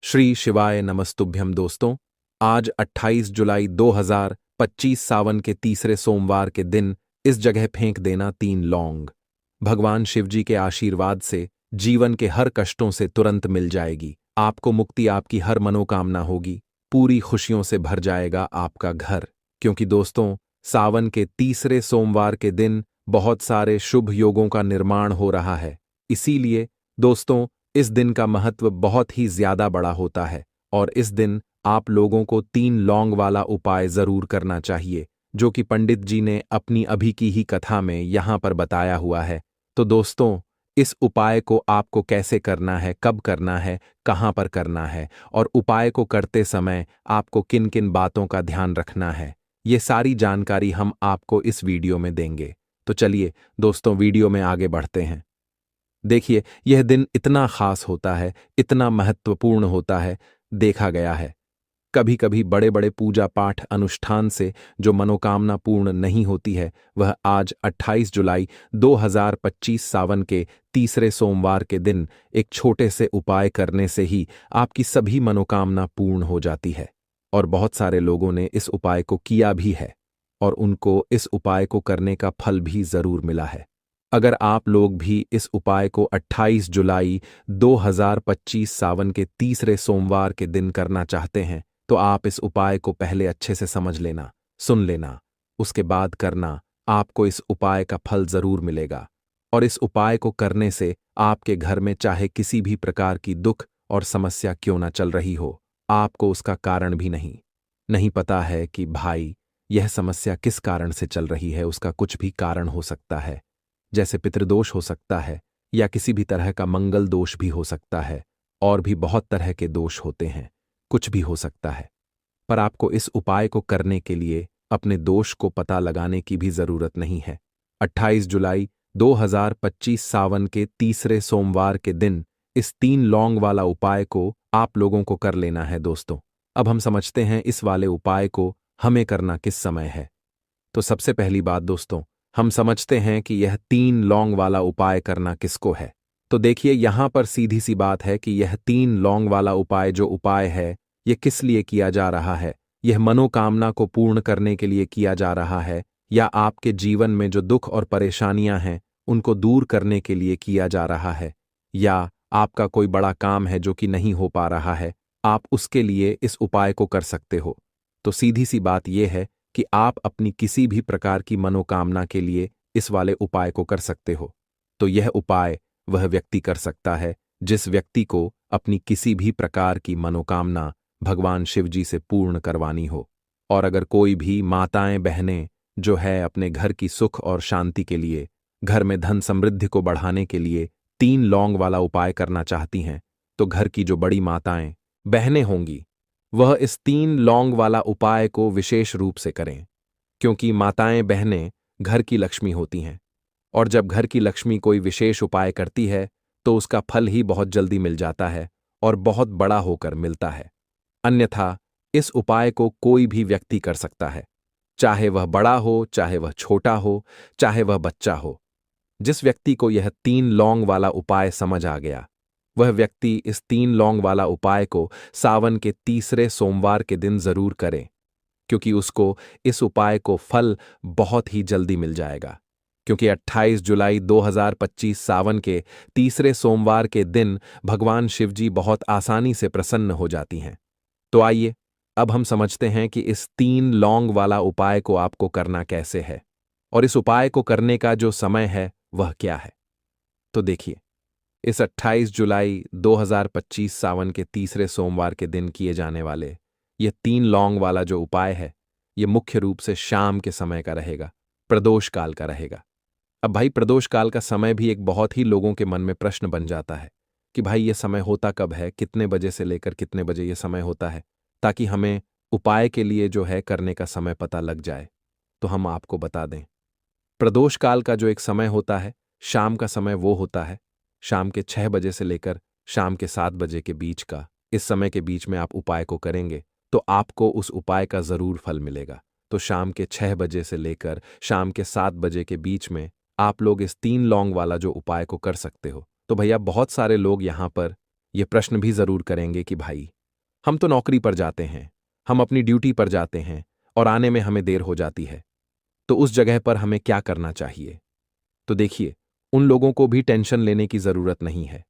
श्री शिवाय नमस्तुभ्यम दोस्तों। आज 28 जुलाई 2025 सावन के तीसरे सोमवार के दिन इस जगह फेंक देना 3 लौंग। भगवान शिवजी के आशीर्वाद से जीवन के हर कष्टों से तुरंत मिल जाएगी आपको मुक्ति, आपकी हर मनोकामना होगी, पूरी खुशियों से भर जाएगा आपका घर। क्योंकि दोस्तों, सावन के तीसरे सोमवार के दिन बहुत सारे शुभ योगों का निर्माण हो रहा है। इसीलिए दोस्तों, इस दिन का महत्व बहुत ही ज्यादा बड़ा होता है और इस दिन आप लोगों को 3 लौंग वाला उपाय जरूर करना चाहिए, जो कि पंडित जी ने अपनी अभी की ही कथा में यहां पर बताया हुआ है। तो दोस्तों, इस उपाय को आपको कैसे करना है, कब करना है, कहां पर करना है और उपाय को करते समय आपको किन किन बातों का ध्यान रखना है, ये सारी जानकारी हम आपको इस वीडियो में देंगे। तो चलिए दोस्तों, वीडियो में आगे बढ़ते हैं। देखिए, यह दिन इतना खास होता है, इतना महत्वपूर्ण होता है। देखा गया है कभी कभी बड़े बड़े पूजा पाठ अनुष्ठान से जो मनोकामना पूर्ण नहीं होती है, वह आज 28 जुलाई 2025 सावन के तीसरे सोमवार के दिन एक छोटे से उपाय करने से ही आपकी सभी मनोकामना पूर्ण हो जाती है। और बहुत सारे लोगों ने इस उपाय को किया भी है और उनको इस उपाय को करने का फल भी जरूर मिला है। अगर आप लोग भी इस उपाय को 28 जुलाई 2025 सावन के तीसरे सोमवार के दिन करना चाहते हैं, तो आप इस उपाय को पहले अच्छे से समझ लेना, सुन लेना, उसके बाद करना। आपको इस उपाय का फल जरूर मिलेगा और इस उपाय को करने से आपके घर में चाहे किसी भी प्रकार की दुख और समस्या क्यों ना चल रही हो, आपको उसका कारण भी नहीं पता है कि भाई यह समस्या किस कारण से चल रही है। उसका कुछ भी कारण हो सकता है, जैसे पितृदोष हो सकता है या किसी भी तरह का मंगल दोष भी हो सकता है, और भी बहुत तरह के दोष होते हैं, कुछ भी हो सकता है। पर आपको इस उपाय को करने के लिए अपने दोष को पता लगाने की भी जरूरत नहीं है। 28 जुलाई 2025 सावन के तीसरे सोमवार के दिन इस 3 लौंग वाला उपाय को आप लोगों को कर लेना है दोस्तों। अब हम समझते हैं इस वाले उपाय को हमें करना किस समय है। तो सबसे पहली बात दोस्तों, हम समझते हैं कि यह 3 लौंग वाला उपाय करना किसको है। तो देखिए, यहां पर सीधी सी बात है कि यह 3 लौंग वाला उपाय जो उपाय है, यह किस लिए किया जा रहा है। यह मनोकामना को पूर्ण करने के लिए किया जा रहा है, या आपके जीवन में जो दुख और परेशानियां हैं उनको दूर करने के लिए किया जा रहा है, या आपका कोई बड़ा काम है जो कि नहीं हो पा रहा है, आप उसके लिए इस उपाय को कर सकते हो। तो सीधी सी बात यह है कि आप अपनी किसी भी प्रकार की मनोकामना के लिए इस वाले उपाय को कर सकते हो। तो यह उपाय वह व्यक्ति कर सकता है जिस व्यक्ति को अपनी किसी भी प्रकार की मनोकामना भगवान शिवजी से पूर्ण करवानी हो। और अगर कोई भी माताएं बहनें जो है अपने घर की सुख और शांति के लिए, घर में धन समृद्धि को बढ़ाने के लिए 3 लौंग वाला उपाय करना चाहती हैं, तो घर की जो बड़ी माताएं बहनें होंगी, वह इस 3 लौंग वाला उपाय को विशेष रूप से करें। क्योंकि माताएं बहनें घर की लक्ष्मी होती हैं, और जब घर की लक्ष्मी कोई विशेष उपाय करती है तो उसका फल ही बहुत जल्दी मिल जाता है और बहुत बड़ा होकर मिलता है। अन्यथा इस उपाय को कोई भी व्यक्ति कर सकता है, चाहे वह बड़ा हो, चाहे वह छोटा हो, चाहे वह बच्चा हो। जिस व्यक्ति को यह 3 लौंग वाला उपाय समझ आ गया, वह व्यक्ति इस 3 लौंग वाला उपाय को सावन के तीसरे सोमवार के दिन जरूर करे, क्योंकि उसको इस उपाय को फल बहुत ही जल्दी मिल जाएगा। क्योंकि 28 जुलाई 2025 सावन के तीसरे सोमवार के दिन भगवान शिवजी बहुत आसानी से प्रसन्न हो जाती हैं। तो आइए, अब हम समझते हैं कि इस 3 लौंग वाला उपाय को आपको करना कैसे है और इस उपाय को करने का जो समय है वह क्या है। तो देखिए, इस 28 जुलाई 2025 सावन के तीसरे सोमवार के दिन किए जाने वाले यह 3 लौंग वाला जो उपाय है, यह मुख्य रूप से शाम के समय का रहेगा, प्रदोष काल का रहेगा। अब भाई, प्रदोष काल का समय भी एक बहुत ही लोगों के मन में प्रश्न बन जाता है कि भाई यह समय होता कब है, कितने बजे से लेकर कितने बजे यह समय होता है, ताकि हमें उपाय के लिए जो है करने का समय पता लग जाए। तो हम आपको बता दें, प्रदोष काल का जो एक समय होता है, शाम का समय, वो होता है शाम के 6 बजे से लेकर शाम के 7 बजे के बीच का। इस समय के बीच में आप उपाय को करेंगे तो आपको उस उपाय का जरूर फल मिलेगा। तो शाम के 6 बजे से लेकर शाम के 7 बजे के बीच में आप लोग इस 3 लौंग वाला जो उपाय को कर सकते हो। तो भैया, बहुत सारे लोग यहाँ पर यह प्रश्न भी जरूर करेंगे कि भाई हम तो नौकरी पर जाते हैं, हम अपनी ड्यूटी पर जाते हैं और आने में हमें देर हो जाती है। तो उस जगह पर हमें क्या करना चाहिए? तो देखिए, उन लोगों को भी टेंशन लेने की जरूरत नहीं है।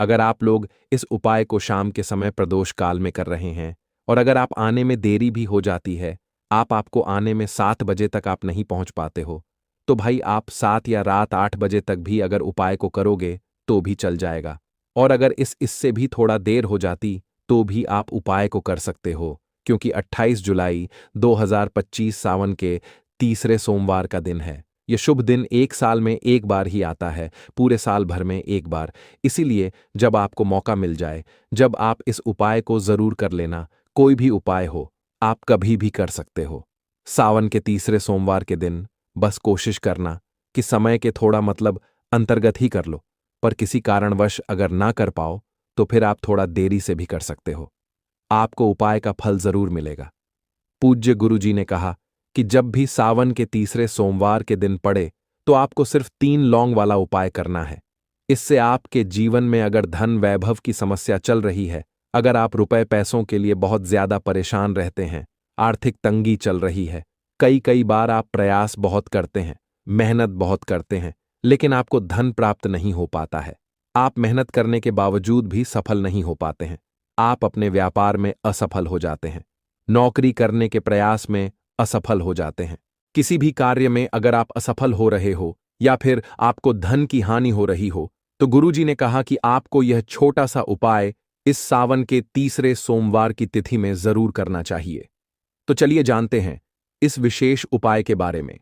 अगर आप लोग इस उपाय को शाम के समय प्रदोष काल में कर रहे हैं और अगर आप आने में देरी भी हो जाती है, आपको आने में 7 बजे तक आप नहीं पहुंच पाते हो, तो भाई आप 7 या रात 8 बजे तक भी अगर उपाय को करोगे तो भी चल जाएगा। और अगर इससे भी थोड़ा देर हो जाती तो भी आप उपाय को कर सकते हो, क्योंकि 28 जुलाई 2025 सावन के तीसरे सोमवार का दिन है। यह शुभ दिन एक साल में एक बार ही आता है, पूरे साल भर में एक बार। इसीलिए जब आपको मौका मिल जाए, जब आप इस उपाय को जरूर कर लेना। कोई भी उपाय हो, आप कभी भी कर सकते हो। सावन के तीसरे सोमवार के दिन बस कोशिश करना कि समय के थोड़ा मतलब अंतर्गत ही कर लो, पर किसी कारणवश अगर ना कर पाओ तो फिर आप थोड़ा देरी से भी कर सकते हो। आपको उपाय का फल जरूर मिलेगा। पूज्य गुरुजी ने कहा कि जब भी सावन के तीसरे सोमवार के दिन पड़े तो आपको सिर्फ 3 लौंग वाला उपाय करना है। इससे आपके जीवन में अगर धन वैभव की समस्या चल रही है, अगर आप रुपए पैसों के लिए बहुत ज्यादा परेशान रहते हैं, आर्थिक तंगी चल रही है, कई कई बार आप प्रयास बहुत करते हैं, मेहनत बहुत करते हैं, लेकिन आपको धन प्राप्त नहीं हो पाता है। आप मेहनत करने के बावजूद भी सफल नहीं हो पाते हैं। आप अपने व्यापार में असफल हो जाते हैं, नौकरी करने के प्रयास में असफल हो जाते हैं। किसी भी कार्य में अगर आप असफल हो रहे हो या फिर आपको धन की हानि हो रही हो, तो गुरुजी ने कहा कि आपको यह छोटा सा उपाय इस सावन के तीसरे सोमवार की तिथि में जरूर करना चाहिए। तो चलिए जानते हैं इस विशेष उपाय के बारे में।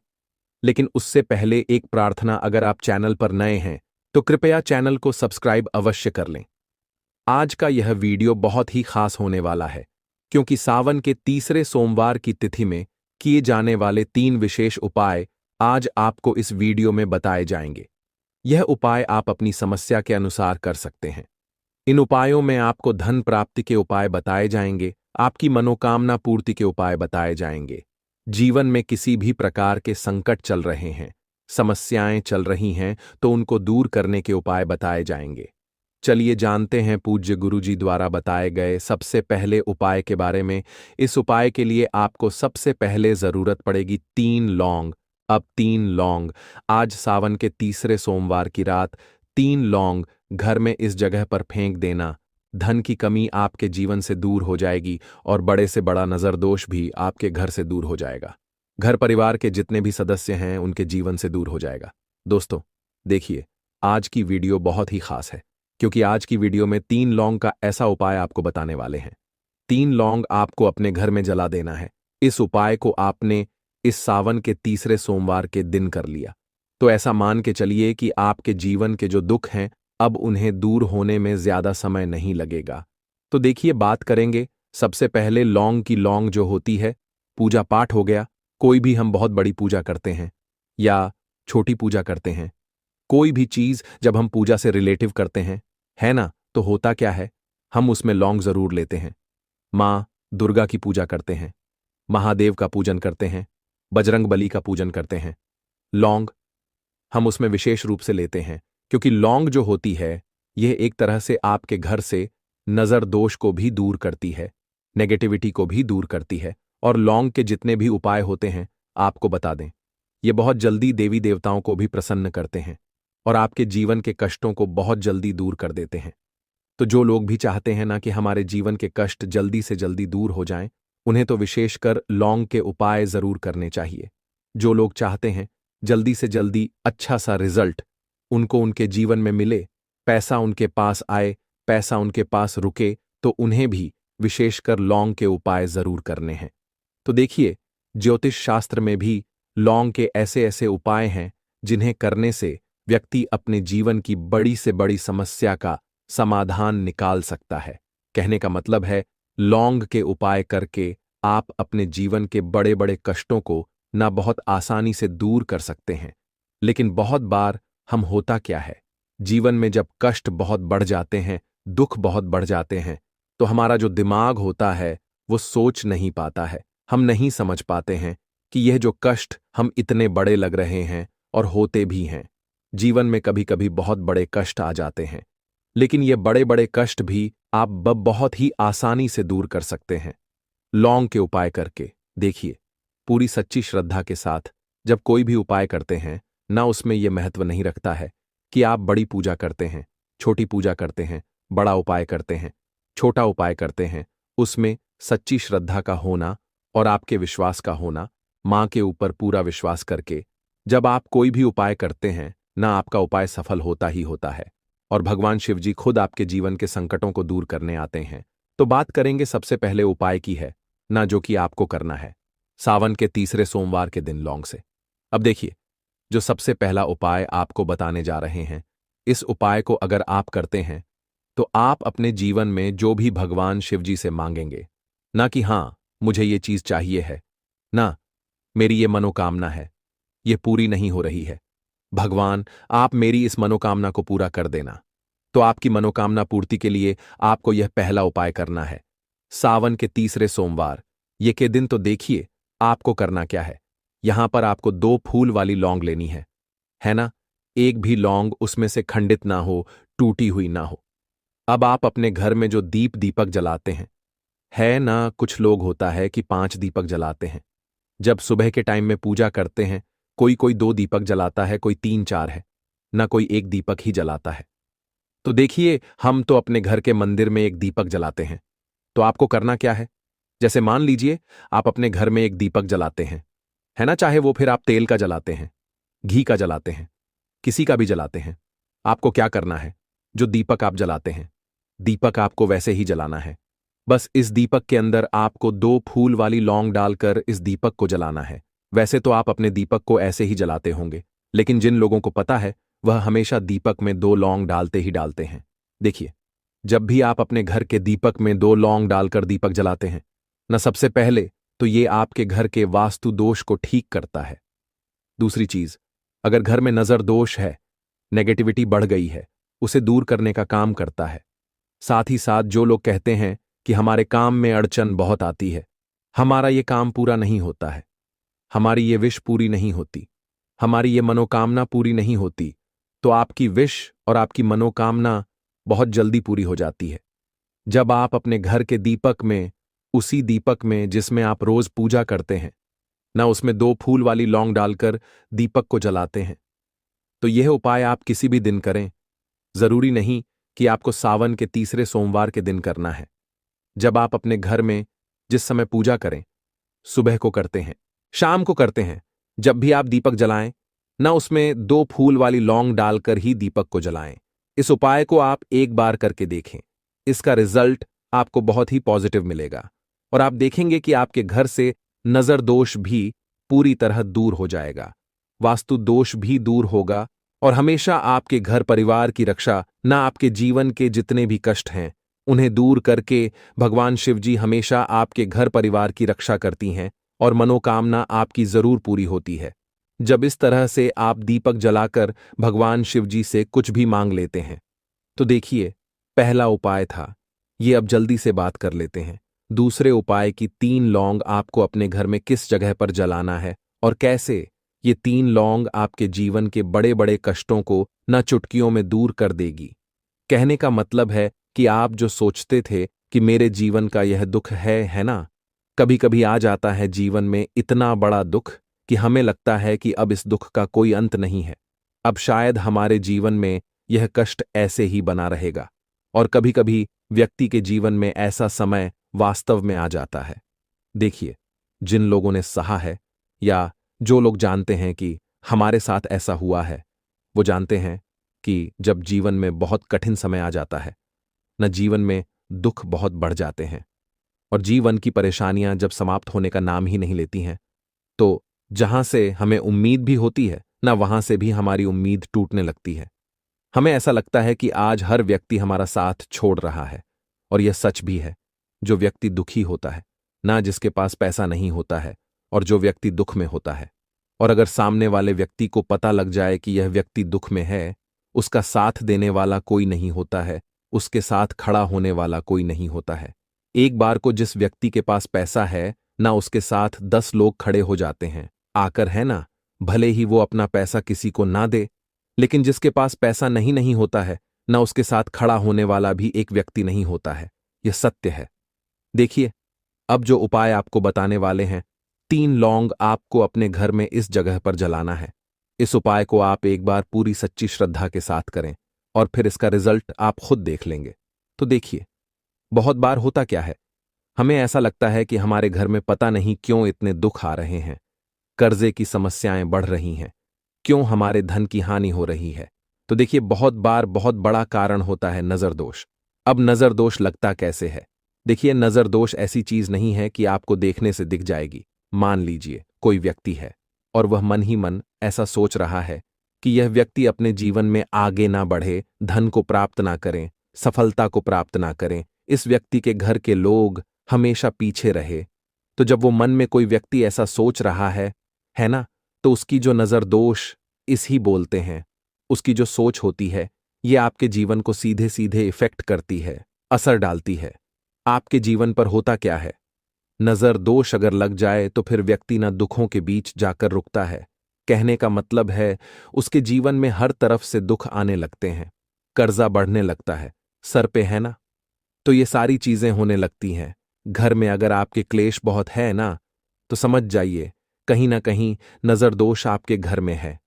लेकिन उससे पहले एक प्रार्थना, अगर आप चैनल पर नए हैं तो कृपया चैनल को सब्सक्राइब अवश्य कर लें। आज का यह वीडियो बहुत ही खास होने वाला है, क्योंकि सावन के तीसरे सोमवार की तिथि में किए जाने वाले 3 विशेष उपाय आज आपको इस वीडियो में बताए जाएंगे। यह उपाय आप अपनी समस्या के अनुसार कर सकते हैं। इन उपायों में आपको धन प्राप्ति के उपाय बताए जाएंगे, आपकी मनोकामना पूर्ति के उपाय बताए जाएंगे। जीवन में किसी भी प्रकार के संकट चल रहे हैं, समस्याएं चल रही हैं, तो उनको दूर करने के उपाय बताए जाएंगे। चलिए जानते हैं पूज्य गुरुजी द्वारा बताए गए सबसे पहले उपाय के बारे में। इस उपाय के लिए आपको सबसे पहले जरूरत पड़ेगी 3 लौंग। अब 3 लौंग, आज सावन के तीसरे सोमवार की रात 3 लौंग घर में इस जगह पर फेंक देना। धन की कमी आपके जीवन से दूर हो जाएगी और बड़े से बड़ा नजर दोष भी आपके घर से दूर हो जाएगा। घर परिवार के जितने भी सदस्य हैं उनके जीवन से दूर हो जाएगा। दोस्तों देखिए, आज की वीडियो बहुत ही खास है, क्योंकि आज की वीडियो में 3 लौंग का ऐसा उपाय आपको बताने वाले हैं। 3 लौंग आपको अपने घर में जला देना है। इस उपाय को आपने इस सावन के तीसरे सोमवार के दिन कर लिया तो ऐसा मान के चलिए कि आपके जीवन के जो दुख हैं अब उन्हें दूर होने में ज्यादा समय नहीं लगेगा। तो देखिए, बात करेंगे सबसे पहले लौंग की। लौंग जो होती है, पूजा पाठ हो गया, कोई भी हम बहुत बड़ी पूजा करते हैं या छोटी पूजा करते हैं, कोई भी चीज जब हम पूजा से रिलेटिव करते हैं, है ना, तो होता क्या है, हम उसमें लौंग जरूर लेते हैं। माँ दुर्गा की पूजा करते हैं, महादेव का पूजन करते हैं, बजरंग बली का पूजन करते हैं। लौंग हम उसमें विशेष रूप से लेते हैं, क्योंकि लौंग जो होती है यह एक तरह से आपके घर से नजर दोष को भी दूर करती है, नेगेटिविटी को भी दूर करती है। और लौंग के जितने भी उपाय होते हैं आपको बता दें, ये बहुत जल्दी देवी देवताओं को भी प्रसन्न करते हैं और आपके जीवन के कष्टों को बहुत जल्दी दूर कर देते हैं। तो जो लोग भी चाहते हैं ना कि हमारे जीवन के कष्ट जल्दी से जल्दी दूर हो जाएं, उन्हें तो विशेषकर लौंग के उपाय जरूर करने चाहिए। जो लोग चाहते हैं जल्दी से जल्दी अच्छा सा रिजल्ट उनको उनके जीवन में मिले, पैसा उनके पास आए, पैसा उनके पास रुके, तो उन्हें भी विशेषकर लौंग के उपाय जरूर करने हैं। तो देखिए, ज्योतिष शास्त्र में भी लौंग के ऐसे ऐसे उपाय हैं जिन्हें करने से व्यक्ति अपने जीवन की बड़ी से बड़ी समस्या का समाधान निकाल सकता है। कहने का मतलब है, लौंग के उपाय करके आप अपने जीवन के बड़े बड़े कष्टों को ना बहुत आसानी से दूर कर सकते हैं। लेकिन बहुत बार हम होता क्या है, जीवन में जब कष्ट बहुत बढ़ जाते हैं, दुख बहुत बढ़ जाते हैं, तो हमारा जो दिमाग होता है वो सोच नहीं पाता है। हम नहीं समझ पाते हैं कि यह जो कष्ट हम इतने बड़े लग रहे हैं और होते भी हैं। जीवन में कभी कभी बहुत बड़े कष्ट आ जाते हैं, लेकिन ये बड़े बड़े कष्ट भी आप बहुत ही आसानी से दूर कर सकते हैं लौंग के उपाय करके। देखिए, पूरी सच्ची श्रद्धा के साथ जब कोई भी उपाय करते हैं ना, उसमें यह महत्व नहीं रखता है कि आप बड़ी पूजा करते हैं, छोटी पूजा करते हैं, बड़ा उपाय करते हैं, छोटा उपाय करते हैं। उसमें सच्ची श्रद्धा का होना और आपके विश्वास का होना, मां के ऊपर पूरा विश्वास करके जब आप कोई भी उपाय करते हैं ना, आपका उपाय सफल होता ही होता है और भगवान शिव जी खुद आपके जीवन के संकटों को दूर करने आते हैं। तो बात करेंगे सबसे पहले उपाय की है ना, जो कि आपको करना है सावन के तीसरे सोमवार के दिन लौंग से। अब देखिए, जो सबसे पहला उपाय आपको बताने जा रहे हैं, इस उपाय को अगर आप करते हैं तो आप अपने जीवन में जो भी भगवान शिव जी से मांगेंगे, ना कि हां मुझे ये चीज चाहिए है, ना मेरी ये मनोकामना है, ये पूरी नहीं हो रही है, भगवान आप मेरी इस मनोकामना को पूरा कर देना। तो आपकी मनोकामना पूर्ति के लिए आपको यह पहला उपाय करना है सावन के तीसरे सोमवार ये के दिन। तो देखिए, आपको करना क्या है। यहां पर आपको 2 फूल वाली लौंग लेनी है ना। एक भी लौंग उसमें से खंडित ना हो, टूटी हुई ना हो। अब आप अपने घर में जो दीपक जलाते हैं, है ना, कुछ लोग होता है कि 5 दीपक जलाते हैं। जब सुबह के टाइम में पूजा करते हैं, कोई कोई 2 दीपक जलाता है, कोई 3-4 है ना, कोई एक दीपक ही जलाता है। तो देखिए, हम तो अपने घर के मंदिर में एक दीपक जलाते हैं। तो आपको करना क्या है, जैसे मान लीजिए आप अपने घर में एक दीपक जलाते हैं, है ना, चाहे वो फिर आप तेल का जलाते हैं, घी का जलाते हैं, किसी का भी जलाते हैं। आपको क्या करना है, जो दीपक आप जलाते हैं, दीपक आपको वैसे ही जलाना है। बस इस दीपक के अंदर आपको 2 फूल वाली लौंग डालकर इस दीपक को जलाना है। वैसे तो आप अपने दीपक को ऐसे ही जलाते होंगे, लेकिन जिन लोगों को पता है वह हमेशा दीपक में 2 लौंग डालते ही डालते हैं। देखिए, जब भी आप अपने घर के दीपक में 2 लौंग डालकर दीपक जलाते हैं न, सबसे पहले तो ये आपके घर के वास्तु दोष को ठीक करता है। दूसरी चीज, अगर घर में नजर दोष है, नेगेटिविटी बढ़ गई है, उसे दूर करने का काम करता है। साथ ही साथ जो लोग कहते हैं कि हमारे काम में अड़चन बहुत आती है, हमारा ये काम पूरा नहीं होता है, हमारी ये विश पूरी नहीं होती, हमारी ये मनोकामना पूरी नहीं होती, तो आपकी विश और आपकी मनोकामना बहुत जल्दी पूरी हो जाती है जब आप अपने घर के दीपक में, उसी दीपक में जिसमें आप रोज पूजा करते हैं ना, उसमें 2 फूल वाली लौंग डालकर दीपक को जलाते हैं। तो यह उपाय आप किसी भी दिन करें, जरूरी नहीं कि आपको सावन के तीसरे सोमवार के दिन करना है। जब आप अपने घर में जिस समय पूजा करें, सुबह को करते हैं, शाम को करते हैं, जब भी आप दीपक जलाएं ना, उसमें 2 फूल वाली लौंग डालकर ही दीपक को जलाएं। इस उपाय को आप एक बार करके देखें, इसका रिजल्ट आपको बहुत ही पॉजिटिव मिलेगा और आप देखेंगे कि आपके घर से नजर दोष भी पूरी तरह दूर हो जाएगा, वास्तु दोष भी दूर होगा और हमेशा आपके घर परिवार की रक्षा, ना आपके जीवन के जितने भी कष्ट हैं उन्हें दूर करके भगवान शिव जी हमेशा आपके घर परिवार की रक्षा करती हैं और मनोकामना आपकी जरूर पूरी होती है जब इस तरह से आप दीपक जलाकर भगवान शिव जी से कुछ भी मांग लेते हैं। तो देखिए, पहला उपाय था ये। अब जल्दी से बात कर लेते हैं दूसरे उपाय की। 3 लौंग आपको अपने घर में किस जगह पर जलाना है और कैसे। ये 3 लौंग आपके जीवन के बड़े बड़े कष्टों को न चुटकियों में दूर कर देगी। कहने का मतलब है कि आप जो सोचते थे कि मेरे जीवन का यह दुख है ना, कभी कभी आ जाता है जीवन में इतना बड़ा दुख कि हमें लगता है कि अब इस दुख का कोई अंत नहीं है, अब शायद हमारे जीवन में यह कष्ट ऐसे ही बना रहेगा। और कभी कभी व्यक्ति के जीवन में ऐसा समय वास्तव में आ जाता है। देखिए, जिन लोगों ने सहा है या जो लोग जानते हैं कि हमारे साथ ऐसा हुआ है, वो जानते हैं कि जब जीवन में बहुत कठिन समय आ जाता है न, जीवन में दुख बहुत बढ़ जाते हैं और जीवन की परेशानियां जब समाप्त होने का नाम ही नहीं लेती हैं, तो जहां से हमें उम्मीद भी होती है ना, वहां से भी हमारी उम्मीद टूटने लगती है। हमें ऐसा लगता है कि आज हर व्यक्ति हमारा साथ छोड़ रहा है और यह सच भी है। जो व्यक्ति दुखी होता है ना, जिसके पास पैसा नहीं होता है, और जो व्यक्ति दुख में होता है, और अगर सामने वाले व्यक्ति को पता लग जाए कि यह व्यक्ति दुख में है, उसका साथ देने वाला कोई नहीं होता है, उसके साथ खड़ा होने वाला कोई नहीं होता है। एक बार को जिस व्यक्ति के पास पैसा है ना, उसके साथ 10 लोग खड़े हो जाते हैं आकर, है ना, भले ही वो अपना पैसा किसी को ना दे। लेकिन जिसके पास पैसा नहीं होता है न उसके साथ खड़ा होने वाला भी एक व्यक्ति नहीं होता है। यह सत्य है। देखिए, अब जो उपाय आपको बताने वाले हैं, 3 लौंग आपको अपने घर में इस जगह पर जलाना है। इस उपाय को आप एक बार पूरी सच्ची श्रद्धा के साथ करें और फिर इसका रिजल्ट आप खुद देख लेंगे। तो देखिए, बहुत बार होता क्या है, हमें ऐसा लगता है कि हमारे घर में पता नहीं क्यों इतने दुख आ रहे हैं, कर्जे की समस्याएं बढ़ रही हैं, क्यों हमारे धन की हानि हो रही है। तो देखिए, बहुत बार बहुत बड़ा कारण होता है नजर दोष। अब नजर दोष लगता कैसे है? देखिए, नजर दोष ऐसी चीज नहीं है कि आपको देखने से दिख जाएगी। मान लीजिए कोई व्यक्ति है और वह मन ही मन ऐसा सोच रहा है कि यह व्यक्ति अपने जीवन में आगे ना बढ़े, धन को प्राप्त ना करें, सफलता को प्राप्त ना करें, इस व्यक्ति के घर के लोग हमेशा पीछे रहे। तो जब वो मन में कोई व्यक्ति ऐसा सोच रहा है ना, तो उसकी जो नजर दोष इस ही बोलते हैं, उसकी जो सोच होती है, ये आपके जीवन को सीधे सीधे इफेक्ट करती है, असर डालती है। आपके जीवन पर होता क्या है, नजर दोष अगर लग जाए तो फिर व्यक्ति ना दुखों के बीच जाकर रुकता है। कहने का मतलब है, उसके जीवन में हर तरफ से दुख आने लगते हैं, कर्जा बढ़ने लगता है, सर पे है ना, तो ये सारी चीजें होने लगती हैं। घर में अगर आपके क्लेश बहुत है ना, तो समझ जाइए कहीं ना कहीं नजर दोष आपके घर में है।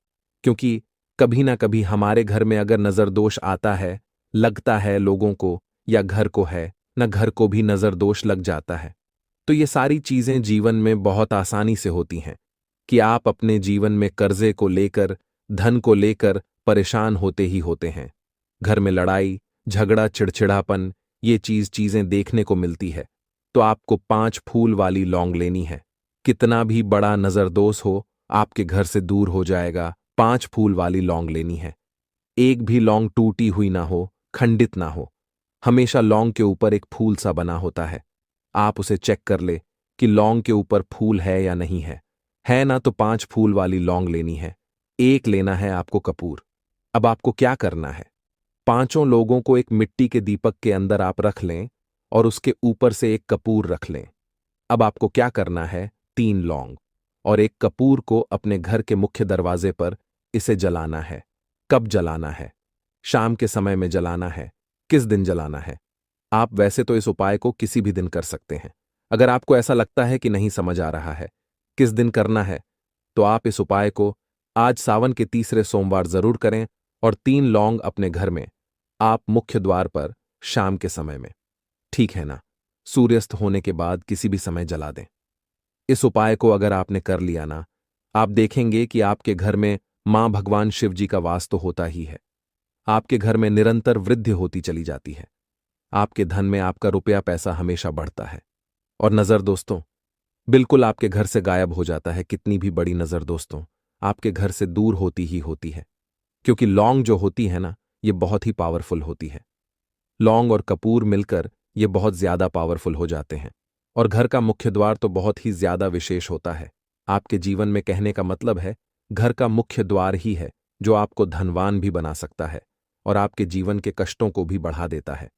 क्योंकि कभी ना कभी हमारे घर में अगर नजर दोष आता है, लगता है लोगों को या घर को है ना, घर को भी नजर दोष लग जाता है। तो ये सारी चीजें जीवन में बहुत आसानी से होती हैं कि आप अपने जीवन में कर्जे को लेकर, धन को लेकर परेशान होते ही होते हैं। घर में लड़ाई झगड़ा चिड़चिड़ापन, ये चीजें देखने को मिलती है। तो आपको 5 फूल वाली लौंग लेनी है। कितना भी बड़ा नजरदोष हो, आपके घर से दूर हो जाएगा। 5 फूल वाली लौंग लेनी है। एक भी लौंग टूटी हुई ना हो, खंडित ना हो। हमेशा लौंग के ऊपर एक फूल सा बना होता है। आप उसे चेक कर ले कि लौंग के ऊपर फूल है या नहीं है। है ना, तो 5 फूल वाली लौंग लेनी है। एक लेना है आपको कपूर। अब आपको क्या करना है, 5 लोगों को एक मिट्टी के दीपक के अंदर आप रख लें और उसके ऊपर से एक कपूर रख लें। अब आपको क्या करना है, 3 लौंग और एक कपूर को अपने घर के मुख्य दरवाजे पर इसे जलाना है। कब जलाना है? शाम के समय में जलाना है। किस दिन जलाना है? आप वैसे तो इस उपाय को किसी भी दिन कर सकते हैं। अगर आपको ऐसा लगता है कि नहीं समझ आ रहा है किस दिन करना है, तो आप इस उपाय को आज सावन के तीसरे सोमवार जरूर करें और 3 लौंग अपने घर में आप मुख्य द्वार पर शाम के समय में, ठीक है ना, सूर्यास्त होने के बाद किसी भी समय जला दें। इस उपाय को अगर आपने कर लिया ना, आप देखेंगे कि आपके घर में मां भगवान शिव जी का वास तो होता ही है। आपके घर में निरंतर वृद्धि होती चली जाती है। आपके धन में आपका रुपया पैसा हमेशा बढ़ता है। और नजर दोस्तों बिल्कुल आपके घर से गायब हो जाता है। कितनी भी बड़ी नजर दोस्तों आपके घर से दूर होती ही होती है। क्योंकि लौंग जो होती है ना, ये बहुत ही पावरफुल होती है। लौंग और कपूर मिलकर ये बहुत ज्यादा पावरफुल हो जाते हैं। और घर का मुख्य द्वार तो बहुत ही ज्यादा विशेष होता है। आपके जीवन में कहने का मतलब है, घर का मुख्य द्वार ही है जो आपको धनवान भी बना सकता है और आपके जीवन के कष्टों को भी बढ़ा देता है।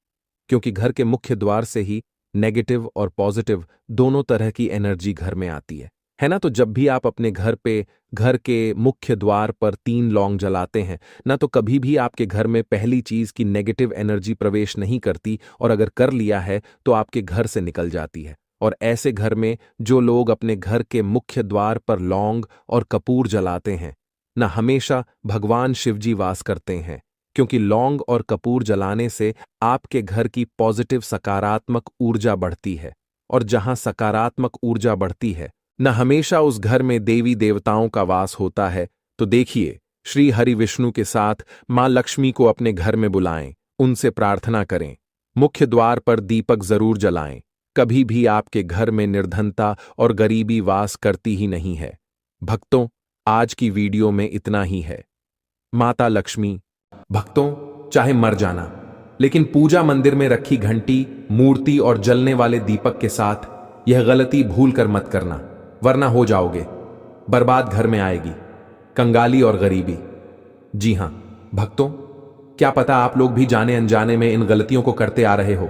क्योंकि घर के मुख्य द्वार से ही नेगेटिव और पॉजिटिव दोनों तरह की एनर्जी घर में आती है ना। तो जब भी आप अपने घर के मुख्य द्वार पर 3 लौंग जलाते हैं ना, तो कभी भी आपके घर में पहली चीज की नेगेटिव एनर्जी प्रवेश नहीं करती, और अगर कर लिया है तो आपके घर से निकल जाती है। और ऐसे घर में जो लोग अपने घर के मुख्य द्वार पर लौंग और कपूर जलाते हैं ना, हमेशा भगवान शिवजी वास करते हैं। क्योंकि लौंग और कपूर जलाने से आपके घर की पॉजिटिव सकारात्मक ऊर्जा बढ़ती है, और जहां सकारात्मक ऊर्जा बढ़ती है न, हमेशा उस घर में देवी देवताओं का वास होता है। तो देखिए, श्री हरि विष्णु के साथ मां लक्ष्मी को अपने घर में बुलाएं, उनसे प्रार्थना करें, मुख्य द्वार पर दीपक जरूर जलाएं। कभी भी आपके घर में निर्धनता और गरीबी वास करती ही नहीं है। भक्तों, आज की वीडियो में इतना ही है। माता लक्ष्मी, भक्तों चाहे मर जाना, लेकिन पूजा मंदिर में रखी घंटी, मूर्ति और जलने वाले दीपक के साथ यह गलती भूल कर मत करना, वरना हो जाओगे बर्बाद। घर में आएगी कंगाली और गरीबी। जी हां भक्तों, क्या पता आप लोग भी जाने अनजाने में इन गलतियों को करते आ रहे हो,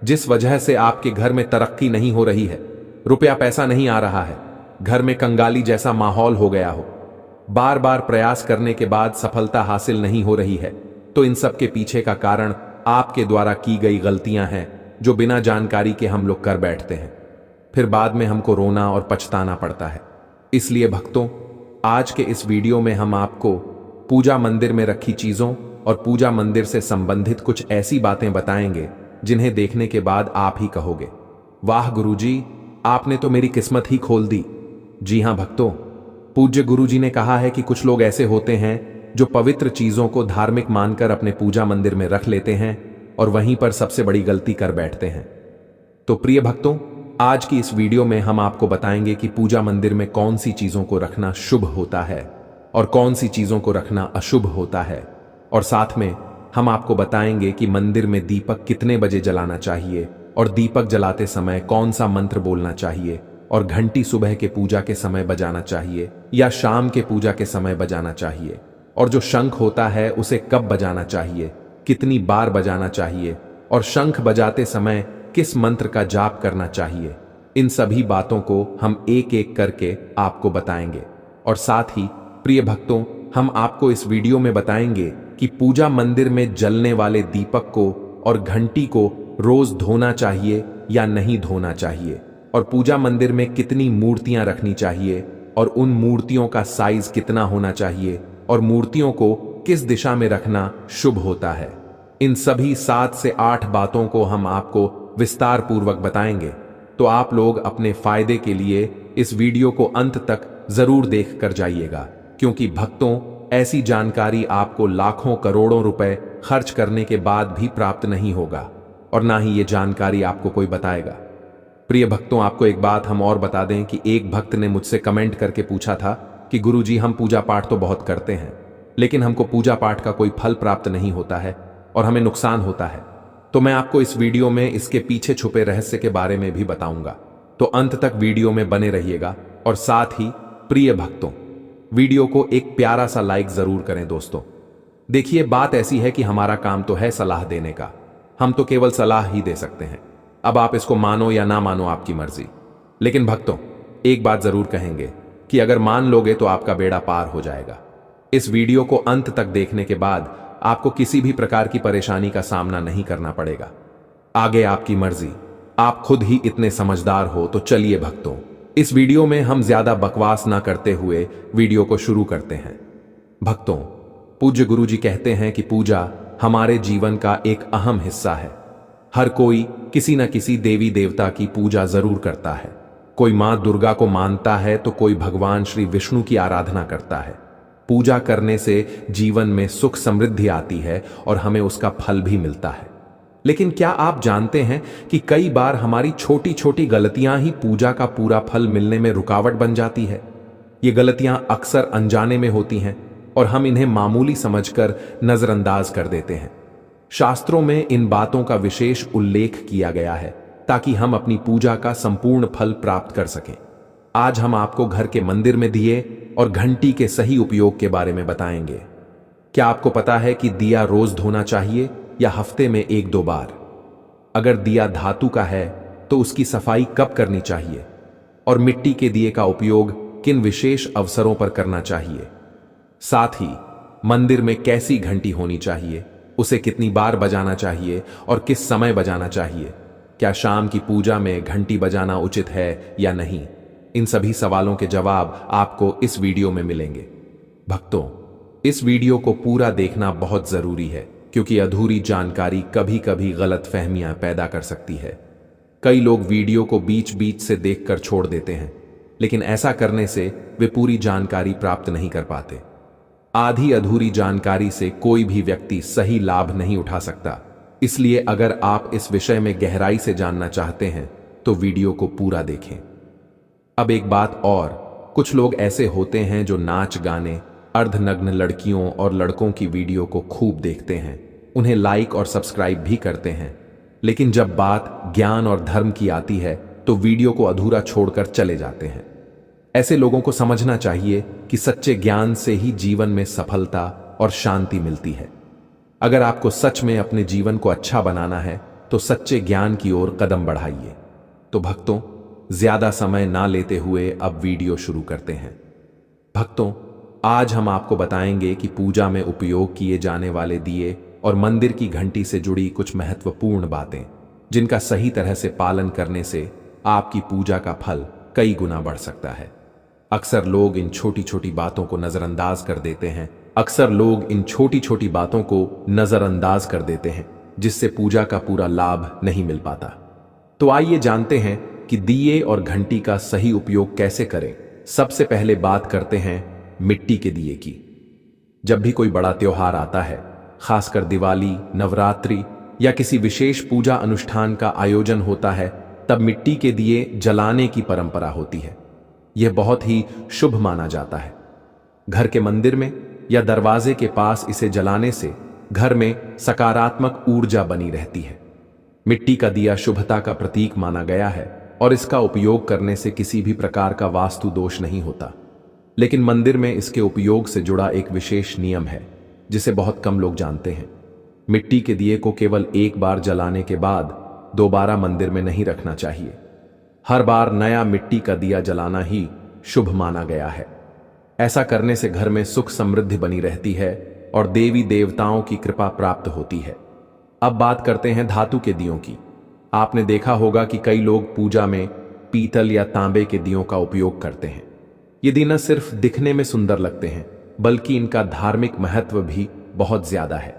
जिस वजह से आपके घर में तरक्की नहीं हो रही है, रुपया पैसा नहीं आ रहा है, घर में कंगाली जैसा माहौल हो गया हो, बार बार प्रयास करने के बाद सफलता हासिल नहीं हो रही है। तो इन सब के पीछे का कारण आपके द्वारा की गई गलतियां हैं जो बिना जानकारी के हम लोग कर बैठते हैं, फिर बाद में हमको रोना और पछताना पड़ता है। इसलिए भक्तों, आज के इस वीडियो में हम आपको पूजा मंदिर में रखी चीजों और पूजा मंदिर से संबंधित कुछ ऐसी बातें बताएंगे जिन्हें देखने के बाद आप ही कहोगे, वाह गुरुजी, आपने तो मेरी किस्मत ही खोल दी। जी हां भक्तों, पूज्य गुरुजी ने कहा है कि कुछ लोग ऐसे होते हैं जो पवित्र चीजों को धार्मिक मानकर अपने पूजा मंदिर में रख लेते हैं और वहीं पर सबसे बड़ी गलती कर बैठते हैं। तो प्रिय भक्तों, आज की इस वीडियो में हम आपको बताएंगे कि पूजा मंदिर में कौन सी चीजों को रखना शुभ होता है और कौन सी चीजों को रखना अशुभ होता है, और साथ में हम आपको बताएंगे कि मंदिर में दीपक कितने बजे जलाना चाहिए और दीपक जलाते समय कौन सा मंत्र बोलना चाहिए और घंटी सुबह के पूजा के समय बजाना चाहिए या शाम के पूजा के समय बजाना चाहिए, और जो शंख होता है उसे कब बजाना चाहिए, कितनी बार बजाना चाहिए और शंख बजाते समय किस मंत्र का जाप करना चाहिए। इन सभी बातों को हम एक एक करके आपको बताएंगे। और साथ ही प्रिय भक्तों, हम आपको इस वीडियो में बताएंगे कि पूजा मंदिर में जलने वाले दीपक को और घंटी को रोज धोना चाहिए या नहीं धोना चाहिए, और पूजा मंदिर में कितनी मूर्तियां रखनी चाहिए और उन मूर्तियों का साइज कितना होना चाहिए और मूर्तियों को किस दिशा में रखना शुभ होता है। इन सभी 7 से 8 बातों को हम आपको विस्तार पूर्वक बताएंगे, तो आप लोग अपने फायदे के लिए इस वीडियो को अंत तक जरूर देख कर जाइएगा, क्योंकि भक्तों, ऐसी जानकारी आपको लाखों करोड़ों रुपए खर्च करने के बाद भी प्राप्त नहीं होगा और ना ही ये जानकारी आपको कोई बताएगा। प्रिय भक्तों, आपको एक बात हम और बता दें कि एक भक्त ने मुझसे कमेंट करके पूछा था कि गुरुजी, हम पूजा पाठ तो बहुत करते हैं, लेकिन हमको पूजा पाठ का कोई फल प्राप्त नहीं होता है और हमें नुकसान होता है। तो मैं आपको इस वीडियो में इसके पीछे छुपे रहस्य के बारे में भी बताऊंगा, तो अंत तक वीडियो में बने रहिएगा। और साथ ही प्रिय भक्तों, वीडियो को एक प्यारा सा लाइक जरूर करें। दोस्तों देखिए, बात ऐसी है कि हमारा काम तो है सलाह देने का, हम तो केवल सलाह ही दे सकते हैं। अब आप इसको मानो या ना मानो, आपकी मर्जी। लेकिन भक्तों, एक बात जरूर कहेंगे कि अगर मान लोगे तो आपका बेड़ा पार हो जाएगा। इस वीडियो को अंत तक देखने के बाद आपको किसी भी प्रकार की परेशानी का सामना नहीं करना पड़ेगा। आगे आपकी मर्जी, आप खुद ही इतने समझदार हो। तो चलिए भक्तों, इस वीडियो में हम ज्यादा बकवास ना करते हुए वीडियो को शुरू करते हैं। भक्तों, पूज्य गुरुजी कहते हैं कि पूजा हमारे जीवन का एक अहम हिस्सा है। हर कोई किसी न किसी देवी देवता की पूजा जरूर करता है। कोई मां दुर्गा को मानता है तो कोई भगवान श्री विष्णु की आराधना करता है। पूजा करने से जीवन में सुख समृद्धि आती है और हमें उसका फल भी मिलता है। लेकिन क्या आप जानते हैं कि कई बार हमारी छोटी छोटी गलतियां ही पूजा का पूरा फल मिलने में रुकावट बन जाती है। ये गलतियां अक्सर अनजाने में होती हैं और हम इन्हें मामूली समझकर नजरअंदाज कर देते हैं। शास्त्रों में इन बातों का विशेष उल्लेख किया गया है ताकि हम अपनी पूजा का संपूर्ण फल प्राप्त कर सकें। आज हम आपको घर के मंदिर में दिए और घंटी के सही उपयोग के बारे में बताएंगे। क्या आपको पता है कि दिया रोज धोना चाहिए या हफ्ते में 1-2 बार? अगर दिया धातु का है तो उसकी सफाई कब करनी चाहिए और मिट्टी के दिए का उपयोग किन विशेष अवसरों पर करना चाहिए? साथ ही मंदिर में कैसी घंटी होनी चाहिए, उसे कितनी बार बजाना चाहिए और किस समय बजाना चाहिए? क्या शाम की पूजा में घंटी बजाना उचित है या नहीं? इन सभी सवालों के जवाब आपको इस वीडियो में मिलेंगे। भक्तों, इस वीडियो को पूरा देखना बहुत जरूरी है, क्योंकि अधूरी जानकारी कभी कभी गलत फहमियां पैदा कर सकती है। कई लोग वीडियो को बीच बीच से देखकर छोड़ देते हैं, लेकिन ऐसा करने से वे पूरी जानकारी प्राप्त नहीं कर पाते। आधी अधूरी जानकारी से कोई भी व्यक्ति सही लाभ नहीं उठा सकता। इसलिए अगर आप इस विषय में गहराई से जानना चाहते हैं तो वीडियो को पूरा देखें। अब एक बात और, कुछ लोग ऐसे होते हैं जो नाच गाने, अर्धनग्न लड़कियों और लड़कों की वीडियो को खूब देखते हैं, उन्हें लाइक और सब्सक्राइब भी करते हैं, लेकिन जब बात ज्ञान और धर्म की आती है तो वीडियो को अधूरा छोड़कर चले जाते हैं। ऐसे लोगों को समझना चाहिए कि सच्चे ज्ञान से ही जीवन में सफलता और शांति मिलती है। अगर आपको सच में अपने जीवन को अच्छा बनाना है तो सच्चे ज्ञान की ओर कदम बढ़ाइए। तो भक्तों, ज्यादा समय ना लेते हुए अब वीडियो शुरू करते हैं। भक्तों, आज हम आपको बताएंगे कि पूजा में उपयोग किए जाने वाले दिए और मंदिर की घंटी से जुड़ी कुछ महत्वपूर्ण बातें, जिनका सही तरह से पालन करने से आपकी पूजा का फल कई गुना बढ़ सकता है। अक्सर लोग इन छोटी छोटी बातों को नजरअंदाज कर देते हैं, जिससे पूजा का पूरा लाभ नहीं मिल पाता। तो आइए जानते हैं कि दिए और घंटी का सही उपयोग कैसे करें। सबसे पहले बात करते हैं मिट्टी के दिए की। जब भी कोई बड़ा त्योहार आता है, खासकर दिवाली, नवरात्रि या किसी विशेष पूजा अनुष्ठान का आयोजन होता है, तब मिट्टी के दिए जलाने की परंपरा होती है। यह बहुत ही शुभ माना जाता है। घर के मंदिर में या दरवाजे के पास इसे जलाने से घर में सकारात्मक ऊर्जा बनी रहती है। मिट्टी का दिया शुभता का प्रतीक माना गया है और इसका उपयोग करने से किसी भी प्रकार का वास्तु दोष नहीं होता। लेकिन मंदिर में इसके उपयोग से जुड़ा एक विशेष नियम है, जिसे बहुत कम लोग जानते हैं। मिट्टी के दिए को केवल एक बार जलाने के बाद दोबारा मंदिर में नहीं रखना चाहिए। हर बार नया मिट्टी का दिया जलाना ही शुभ माना गया है। ऐसा करने से घर में सुख समृद्धि बनी रहती है और देवी देवताओं की कृपा प्राप्त होती है। अब बात करते हैं धातु के दियों की। आपने देखा होगा कि कई लोग पूजा में पीतल या तांबे के दियों का उपयोग करते हैं। ये दिए न सिर्फ दिखने में सुंदर लगते हैं, बल्कि इनका धार्मिक महत्व भी बहुत ज्यादा है।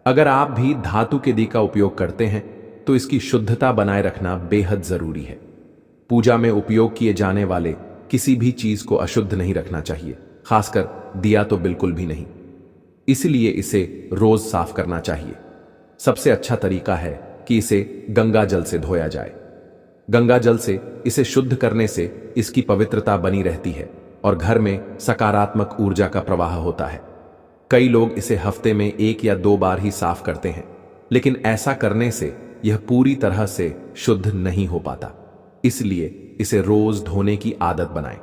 अगर आप भी धातु के दिए का उपयोग करते हैं, तो इसकी शुद्धता बनाए रखना बेहद जरूरी है। पूजा में उपयोग किए जाने वाले किसी भी चीज को अशुद्ध नहीं रखना चाहिए, खासकर दिया तो बिल्कुल भी नहीं। इसलिए इसे रोज साफ करना चाहिए। सबसे अच्छा तरीका है कि इसे गंगा जल से धोया जाए। गंगा जल से इसे शुद्ध करने से इसकी पवित्रता बनी रहती है और घर में सकारात्मक ऊर्जा का प्रवाह होता है। कई लोग इसे हफ्ते में 1 या 2 बार ही साफ करते हैं, लेकिन ऐसा करने से यह पूरी तरह से शुद्ध नहीं हो पाता। इसलिए इसे रोज धोने की आदत बनाएं।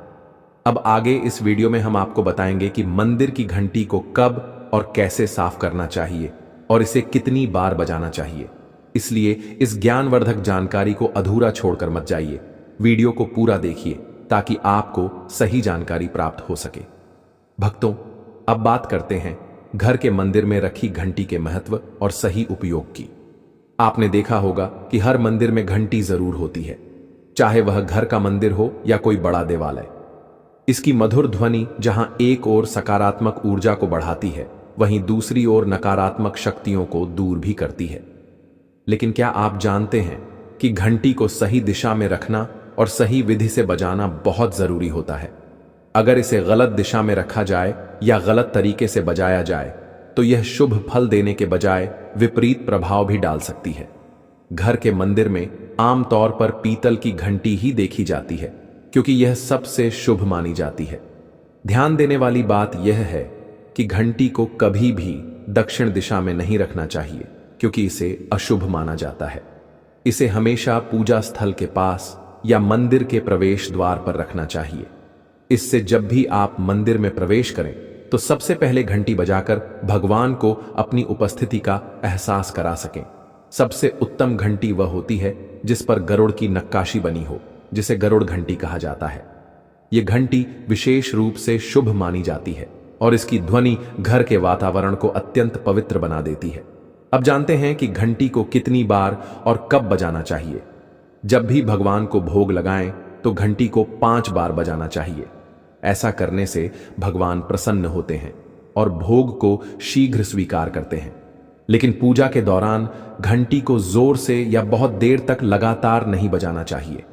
अब आगे इस वीडियो में हम आपको बताएंगे कि मंदिर की घंटी को कब और कैसे साफ करना चाहिए और इसे कितनी बार बजाना चाहिए। इसलिए इस ज्ञानवर्धक जानकारी को अधूरा छोड़कर मत जाइए। वीडियो को पूरा देखिए ताकि आपको सही जानकारी प्राप्त हो सके। भक्तों, अब बात करते हैं घर के मंदिर में रखी घंटी के महत्व और सही उपयोग की। आपने देखा होगा कि हर मंदिर में घंटी जरूर होती है, चाहे वह घर का मंदिर हो या कोई बड़ा देवालय। इसकी मधुर ध्वनि जहां एक ओर सकारात्मक ऊर्जा को बढ़ाती है, वहीं दूसरी ओर नकारात्मक शक्तियों को दूर भी करती है। लेकिन क्या आप जानते हैं कि घंटी को सही दिशा में रखना और सही विधि से बजाना बहुत जरूरी होता है। अगर इसे गलत दिशा में रखा जाए या गलत तरीके से बजाया जाए, तो यह शुभ फल देने के बजाय विपरीत प्रभाव भी डाल सकती है। घर के मंदिर में आमतौर पर पीतल की घंटी ही देखी जाती है, क्योंकि यह सबसे शुभ मानी जाती है। ध्यान देने वाली बात यह है कि घंटी को कभी भी दक्षिण दिशा में नहीं रखना चाहिए, क्योंकि इसे अशुभ माना जाता है। इसे हमेशा पूजा स्थल के पास या मंदिर के प्रवेश द्वार पर रखना चाहिए। इससे जब भी आप मंदिर में प्रवेश करें, तो सबसे पहले घंटी बजाकर भगवान को अपनी उपस्थिति का एहसास करा सकें। सबसे उत्तम घंटी वह होती है जिस पर गरुड़ की नक्काशी बनी हो, जिसे गरुड़ घंटी कहा जाता है। यह घंटी विशेष रूप से शुभ मानी जाती है और इसकी ध्वनि घर के वातावरण को अत्यंत पवित्र बना देती है। अब जानते हैं कि घंटी को कितनी बार और कब बजाना चाहिए। जब भी भगवान को भोग लगाएं, तो घंटी को 5 बार बजाना चाहिए। ऐसा करने से भगवान प्रसन्न होते हैं और भोग को शीघ्र स्वीकार करते हैं। लेकिन पूजा के दौरान घंटी को जोर से या बहुत देर तक लगातार नहीं बजाना चाहिए।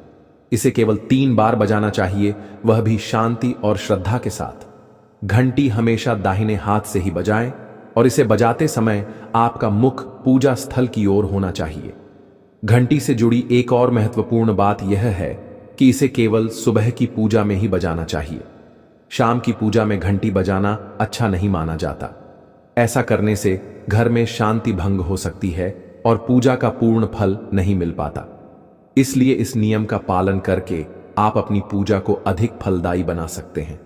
इसे केवल 3 बार बजाना चाहिए, वह भी शांति और श्रद्धा के साथ। घंटी हमेशा दाहिने हाथ से ही बजाएं और इसे बजाते समय आपका मुख पूजा स्थल की ओर होना चाहिए। घंटी से जुड़ी एक और महत्वपूर्ण बात यह है कि इसे केवल सुबह की पूजा में ही बजाना चाहिए। शाम की पूजा में घंटी बजाना अच्छा नहीं माना जाता। ऐसा करने से घर में शांति भंग हो सकती है और पूजा का पूर्ण फल नहीं मिल पाता। इसलिए इस नियम का पालन करके आप अपनी पूजा को अधिक फलदायी बना सकते हैं।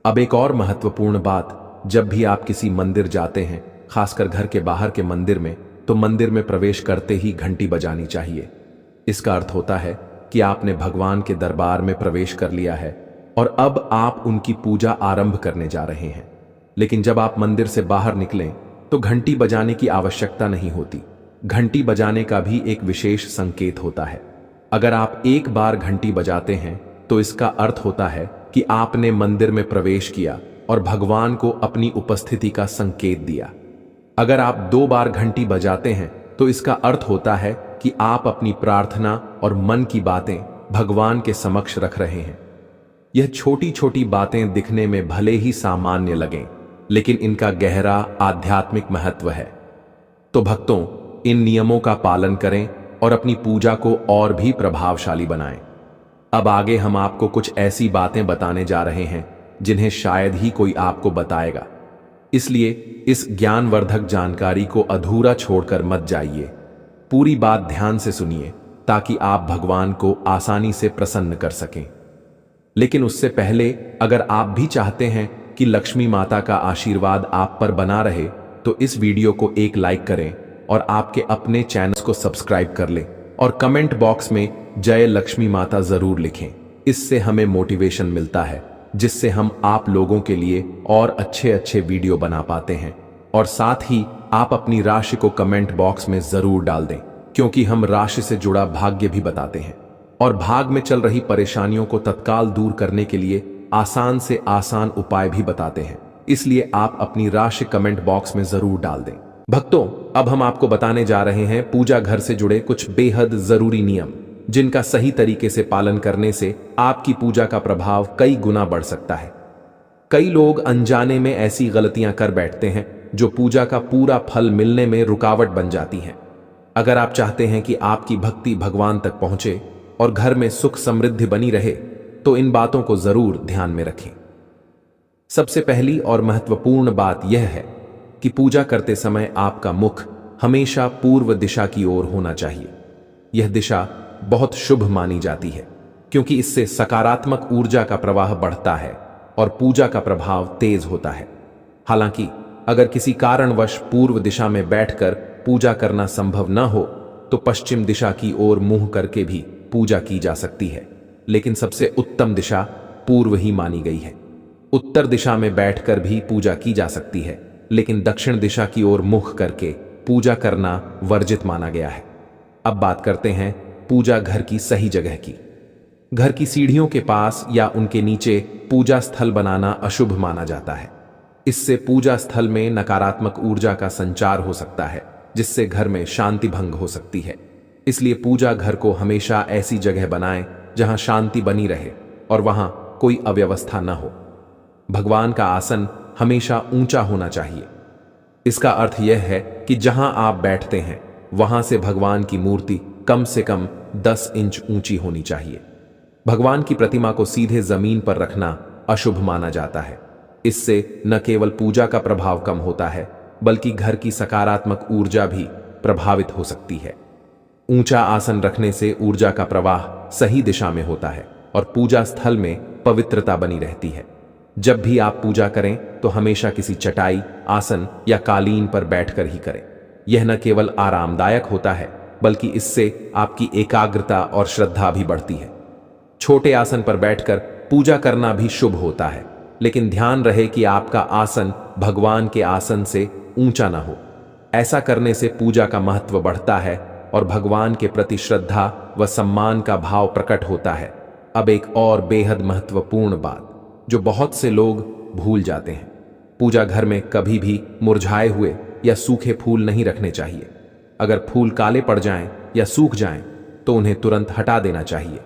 अब एक और महत्वपूर्ण बात, जब भी आप किसी मंदिर जाते हैं, खासकर घर के बाहर के मंदिर में, तो मंदिर में प्रवेश करते ही घंटी बजानी चाहिए। इसका अर्थ होता है कि आपने भगवान के दरबार में प्रवेश कर लिया है और अब आप उनकी पूजा आरंभ करने जा रहे हैं। लेकिन जब आप मंदिर से बाहर निकलें तो घंटी बजाने की आवश्यकता नहीं होती। घंटी बजाने का भी एक विशेष संकेत होता है। अगर आप एक बार घंटी बजाते हैं तो इसका अर्थ होता है कि आपने मंदिर में प्रवेश किया और भगवान को अपनी उपस्थिति का संकेत दिया। अगर आप 2 बार घंटी बजाते हैं तो इसका अर्थ होता है कि आप अपनी प्रार्थना और मन की बातें भगवान के समक्ष रख रहे हैं। यह छोटी छोटी बातें दिखने में भले ही सामान्य लगें, लेकिन इनका गहरा आध्यात्मिक महत्व है। तो भक्तों, इन नियमों का पालन करें और अपनी पूजा को और भी प्रभावशाली बनाएं। अब आगे हम आपको कुछ ऐसी बातें बताने जा रहे हैं जिन्हें शायद ही कोई आपको बताएगा, इसलिए इस ज्ञानवर्धक जानकारी को अधूरा छोड़कर मत जाइए। पूरी बात ध्यान से सुनिए ताकि आप भगवान को आसानी से प्रसन्न कर सकें। लेकिन उससे पहले अगर आप भी चाहते हैं कि लक्ष्मी माता का आशीर्वाद आप पर बना रहे तो इस वीडियो को एक लाइक करें और आपके अपने चैनल को सब्सक्राइब कर लें और कमेंट बॉक्स में जय लक्ष्मी माता जरूर लिखें। इससे हमें मोटिवेशन मिलता है, जिससे हम आप लोगों के लिए और अच्छे अच्छे वीडियो बना पाते हैं। और साथ ही आप अपनी राशि को कमेंट बॉक्स में जरूर डाल दें, क्योंकि हम राशि से जुड़ा भाग्य भी बताते हैं और भाग में चल रही परेशानियों को तत्काल दूर करने के लिए आसान से आसान उपाय भी बताते हैं। इसलिए आप अपनी राशि कमेंट बॉक्स में जरूर डाल दें। भक्तों, अब हम आपको बताने जा रहे हैं पूजा घर से जुड़े कुछ बेहद जरूरी नियम, जिनका सही तरीके से पालन करने से आपकी पूजा का प्रभाव कई गुना बढ़ सकता है। कई लोग अनजाने में ऐसी गलतियां कर बैठते हैं जो पूजा का पूरा फल मिलने में रुकावट बन जाती हैं। अगर आप चाहते हैं कि आपकी भक्ति भगवान तक पहुंचे और घर में सुख समृद्धि बनी रहे तो इन बातों को जरूर ध्यान में रखें। सबसे पहली और महत्वपूर्ण बात यह है कि पूजा करते समय आपका मुख हमेशा पूर्व दिशा की ओर होना चाहिए। यह दिशा बहुत शुभ मानी जाती है, क्योंकि इससे सकारात्मक ऊर्जा का प्रवाह बढ़ता है और पूजा का प्रभाव तेज होता है। हालांकि अगर किसी कारणवश पूर्व दिशा में बैठकर पूजा करना संभव न हो तो पश्चिम दिशा की ओर मुंह करके भी पूजा की जा सकती है, लेकिन सबसे उत्तम दिशा पूर्व ही मानी गई है। उत्तर दिशा में बैठकर भी पूजा की जा सकती है, लेकिन दक्षिण दिशा की ओर मुख करके पूजा करना वर्जित माना गया है। अब बात करते हैं पूजा घर की सही जगह की। घर की सीढ़ियों के पास या उनके नीचे पूजा स्थल बनाना अशुभ माना जाता है। इससे पूजा स्थल में नकारात्मक ऊर्जा का संचार हो सकता है, जिससे घर में शांति भंग हो सकती है। इसलिए पूजा घर को हमेशा ऐसी जगह बनाएं जहां शांति बनी रहे और वहां कोई अव्यवस्था न हो। भगवान का आसन हमेशा ऊंचा होना चाहिए। इसका अर्थ यह है कि जहां आप बैठते हैं वहां से भगवान की मूर्ति कम से कम 10 इंच ऊंची होनी चाहिए। भगवान की प्रतिमा को सीधे जमीन पर रखना अशुभ माना जाता है। इससे न केवल पूजा का प्रभाव कम होता है, बल्कि घर की सकारात्मक ऊर्जा भी प्रभावित हो सकती है। ऊंचा आसन रखने से ऊर्जा का प्रवाह सही दिशा में होता है और पूजा स्थल में पवित्रता बनी रहती है। जब भी आप पूजा करें तो हमेशा किसी चटाई, आसन या कालीन पर बैठकर ही करें। यह न केवल आरामदायक होता है, बल्कि इससे आपकी एकाग्रता और श्रद्धा भी बढ़ती है। छोटे आसन पर बैठकर पूजा करना भी शुभ होता है, लेकिन ध्यान रहे कि आपका आसन भगवान के आसन से ऊंचा न हो। ऐसा करने से पूजा का महत्व बढ़ता है और भगवान के प्रति श्रद्धा व सम्मान का भाव प्रकट होता है। अब एक और बेहद महत्वपूर्ण बात जो बहुत से लोग भूल जाते हैं, पूजा घर में कभी भी मुरझाए हुए या सूखे फूल नहीं रखने चाहिए। अगर फूल काले पड़ जाएं या सूख जाएं तो उन्हें तुरंत हटा देना चाहिए।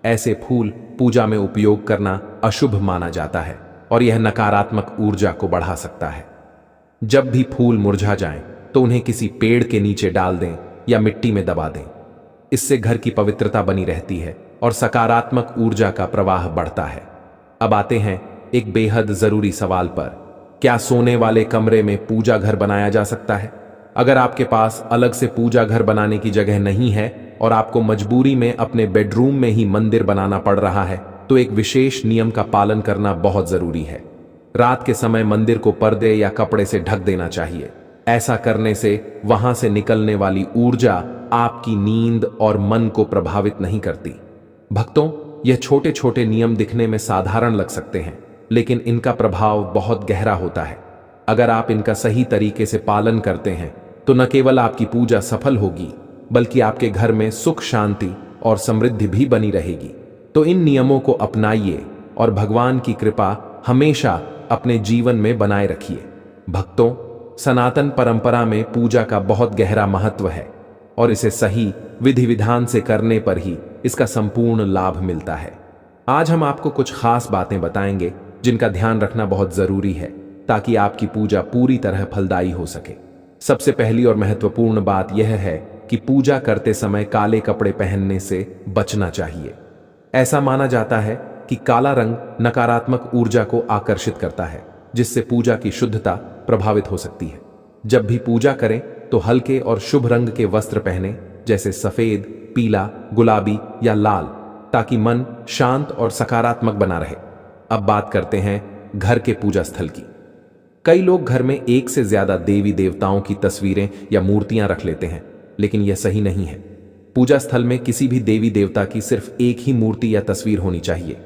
ऐसे फूल पूजा में उपयोग करना अशुभ माना जाता है और यह नकारात्मक ऊर्जा को बढ़ा सकता है। जब भी फूल मुरझा जाएं तो उन्हें किसी पेड़ के नीचे डाल दें या मिट्टी में दबा दें। इससे घर की पवित्रता बनी रहती है और सकारात्मक ऊर्जा का प्रवाह बढ़ता है। अब आते हैं एक बेहद जरूरी सवाल पर, क्या सोने वाले कमरे में पूजा घर बनाया जा सकता है? अगर आपके पास अलग से पूजा घर बनाने की जगह नहीं है और आपको मजबूरी में अपने बेडरूम में ही मंदिर बनाना पड़ रहा है, तो एक विशेष नियम का पालन करना बहुत जरूरी है। रात के समय मंदिर को पर्दे या कपड़े से ढक देना चाहिए। ऐसा करने से वहां से निकलने वाली ऊर्जा आपकी नींद और मन को प्रभावित नहीं करती। भक्तों, यह छोटे छोटे नियम दिखने में साधारण लग सकते हैं, लेकिन इनका प्रभाव बहुत गहरा होता है। अगर आप इनका सही तरीके से पालन करते हैं तो न केवल आपकी पूजा सफल होगी, बल्कि आपके घर में सुख, शांति और समृद्धि भी बनी रहेगी। तो इन नियमों को अपनाइए और भगवान की कृपा हमेशा अपने जीवन में बनाए रखिए। भक्तों, सनातन परंपरा में पूजा का बहुत गहरा महत्व है और इसे सही विधि विधान से करने पर ही इसका संपूर्ण लाभ मिलता है। आज हम आपको कुछ खास बातें बताएंगे जिनका ध्यान रखना बहुत जरूरी है ताकि आपकी पूजा पूरी तरह फलदायी हो सके। सबसे पहली और महत्वपूर्ण बात यह है कि पूजा करते समय काले कपड़े पहनने से बचना चाहिए। ऐसा माना जाता है कि काला रंग नकारात्मक ऊर्जा को आकर्षित करता है, जिससे पूजा की शुद्धता प्रभावित हो सकती है। जब भी पूजा करें तो हल्के और शुभ रंग के वस्त्र पहने, जैसे सफेद, पीला, गुलाबी या लाल, ताकि मन शांत और सकारात्मक बना रहे। अब बात करते हैं घर के पूजा स्थल की। कई लोग घर में एक से ज्यादा देवी देवताओं की तस्वीरें या मूर्तियां रख लेते हैं, लेकिन यह सही नहीं है। पूजा स्थल में किसी भी देवी देवता की सिर्फ एक ही मूर्ति या तस्वीर होनी चाहिए।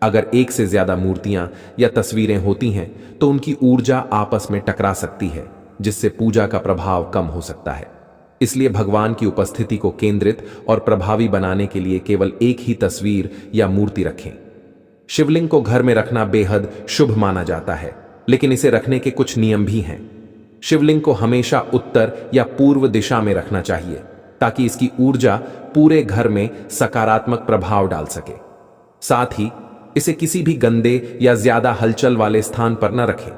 अगर एक से ज्यादा मूर्तियां या तस्वीरें होती हैं तो उनकी ऊर्जा आपस में टकरा सकती है, जिससे पूजा का प्रभाव कम हो सकता है। इसलिए भगवान की उपस्थिति को केंद्रित और प्रभावी बनाने के लिए केवल एक ही तस्वीर या मूर्ति रखें। शिवलिंग को घर में रखना बेहद शुभ माना जाता है, लेकिन इसे रखने के कुछ नियम भी हैं। शिवलिंग को हमेशा उत्तर या पूर्व दिशा में रखना चाहिए ताकि इसकी ऊर्जा पूरे घर में सकारात्मक प्रभाव डाल सके। साथ ही इसे किसी भी गंदे या ज्यादा हलचल वाले स्थान पर न रखें।